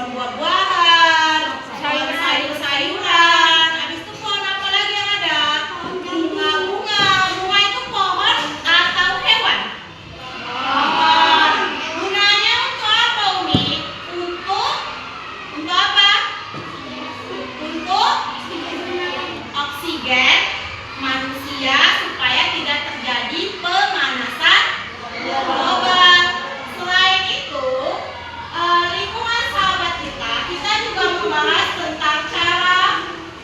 pohon buah-buahan, pohon sayur-sayuran. Habis itu pohon apa lagi yang ada? Bunga-bunga. Bunga itu pohon atau hewan? Pohon. Gunanya untuk apa, Umi? Untuk apa? Untuk oksigen manusia supaya tidak terjadi pemanasan global. Selain itu, lingkungan sahabat kita juga membahas tentang cara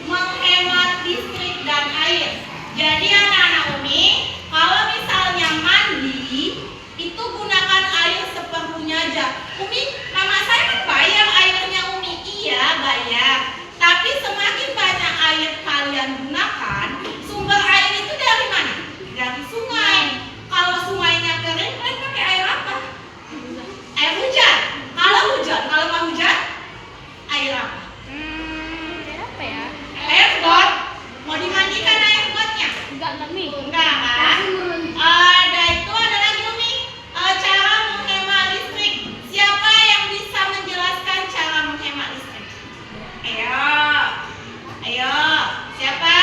menghemat listrik dan air. Jadi anak-anak Umi, kalau misalnya mandi, itu gunakan air seperlunya aja. Umi, mama saya kan bayar airnya Umi. Iya, bayar. Tapi semakin banyak air kalian gunakan, sumber air itu dari mana? Dari sungai. Kalau sungainya kering, kalian pakai air apa? Air hujan. Kalau nggak hujan, air apa? Air apa ya? Air got. Mau dimandikan air gotnya? Enggak nih. Enggak kan? Ada lagi Umi, cara menghemat listrik. Siapa yang bisa menjelaskan cara menghemat listrik? Ayo, siapa?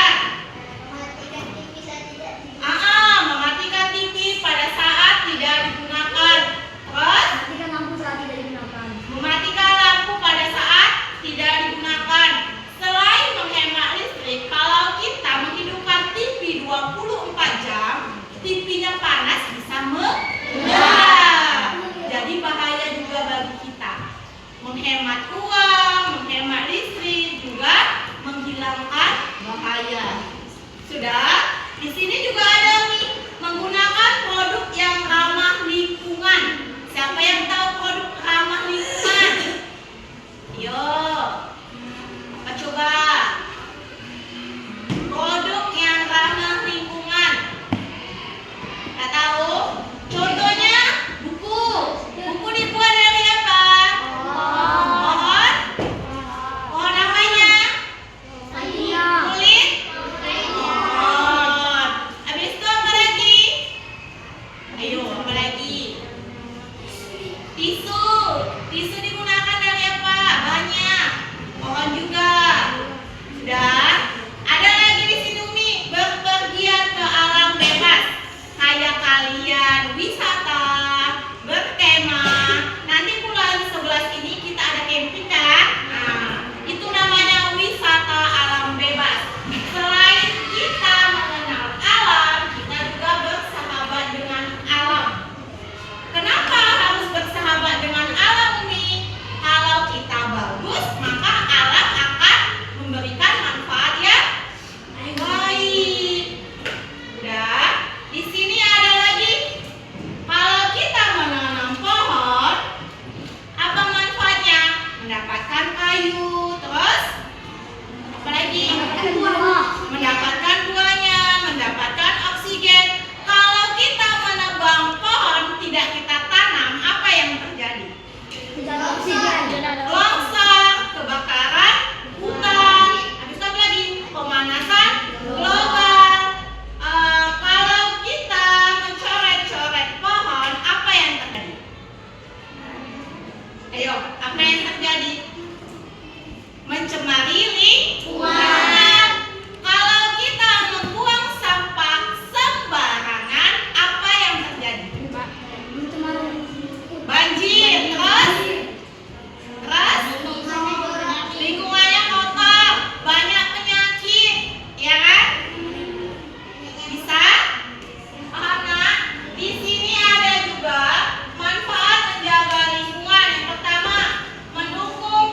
Mematikan TV pada saat tidak digunakan. Terus? Mematikan lampu pada saat tidak digunakan. Selain menghemat listrik, kalau kita menghidupkan TV 24 jam, TV-nya panas bisa menyala. Jadi bahaya juga bagi kita. Menghemat uang, menghemat listrik juga menghilangkan bahaya. Sudah? Di sini juga ada nih menggunakan produk yang ramah lingkungan. Siapa yang tahu produk ramah lingkungan? Yo, apa coba? Produk yang ramah lingkungan. Nggak tahu? Contohnya buku. Buku dibuat dari apa? Pohon. Pohon apanya? Kulit. Pohon. Habis itu apa lagi? Ayo, apa lagi? Tisu. Tisu digunakan dari apa? Banyak. Pohon juga. Sudah. Ada lagi di sini Umi, berpergian ke alam bebas. Kayak kalian wisata, berkemah. Nanti bulan 11 ini kita ada camping kan? Nah, itu namanya wisata alam bebas. Selain kita mengenal alam, kita juga bersahabat dengan alam. Kenapa harus bersahabat dengan alam Umi? Kalau kita bagus, maka alam akan memberikan manfaat yang baik. Udah, di sini ada lagi. Kalau kita menanam pohon, apa manfaatnya? Mendapatkan kayu, terus apa lagi? Mendapatkan buahnya, mendapatkan oksigen. Kalau kita menebang pohon, tidak kita tanam, apa yang terjadi? Longsor, kebakaran hutan, habis apa lagi? Pemanasan global. Kalau kita mencoret-coret pohon, apa yang terjadi? Ayo, apa yang terjadi? Mencemari lingkungan. Kalau kita membuang sampah sembarangan, apa yang terjadi? Banjir. Terus lingkungannya kotor, banyak penyakit, ya kan? Bisa? Paham nak? Di sini ada juga manfaat menjaga lingkungan. Yang pertama, mendukung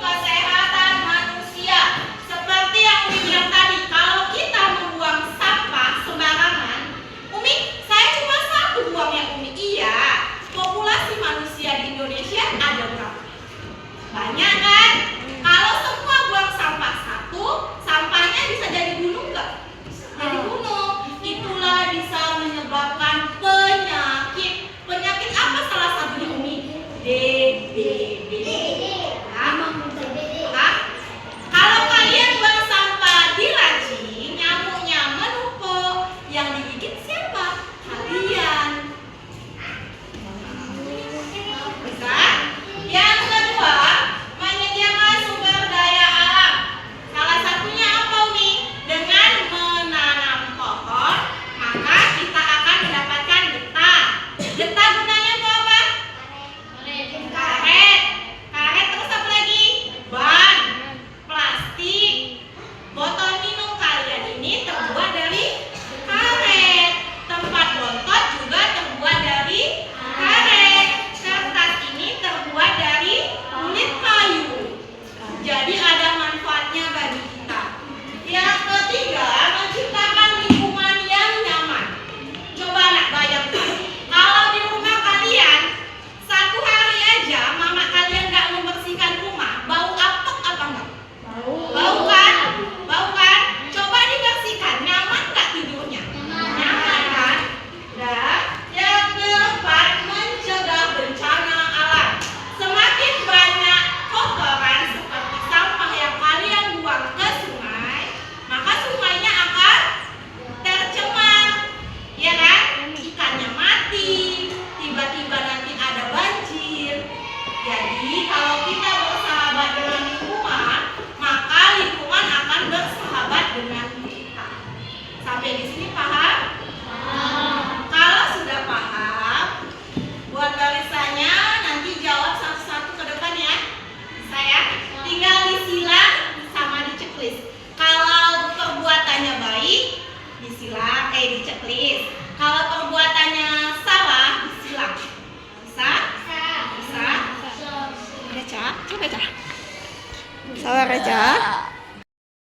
Jadi ada manfaatnya bagi kita. Yang ketiga, menciptakan lingkungan yang nyaman. Coba anak bayangkan, kalau di rumah kalian satu hari aja mama kalian nggak membersihkan rumah, bau apek apa enggak? Bau kan? Bau kan? Coba dibersihkan, nyaman nggak tidurnya? Nyaman kan? Dan yang keempat, mencegah bencana alam. Semakin banyak kotoran seperti sampah yang kalian buang ke sungai, maka sungainya akan tercemar, ya kan? Ikannya mati, tiba-tiba nanti ada banjir. Jadi kalau kita bersahabat dengan lingkungan, maka lingkungan akan bersahabat dengan kita. Sampai di sini paham? Kalau sudah paham, buat barisannya nanti jawab satu-satu ke depan ya. Saya tinggal disilang sama diceklis. Kalau perbuatannya baik, disilang, diceklis. Kalau perbuatannya salah, disilang. Bisa? Bisa? Reca, coba Reca. Sabar Reca.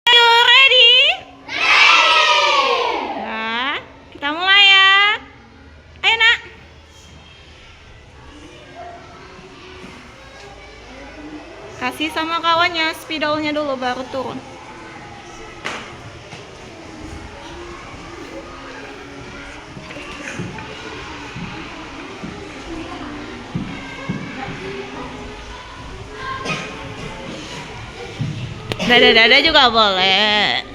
Ayo ready? Nah, kita mulai ya. Ayo nak. Kasih sama kawannya spidolnya dulu baru turun. Dada-dada juga boleh.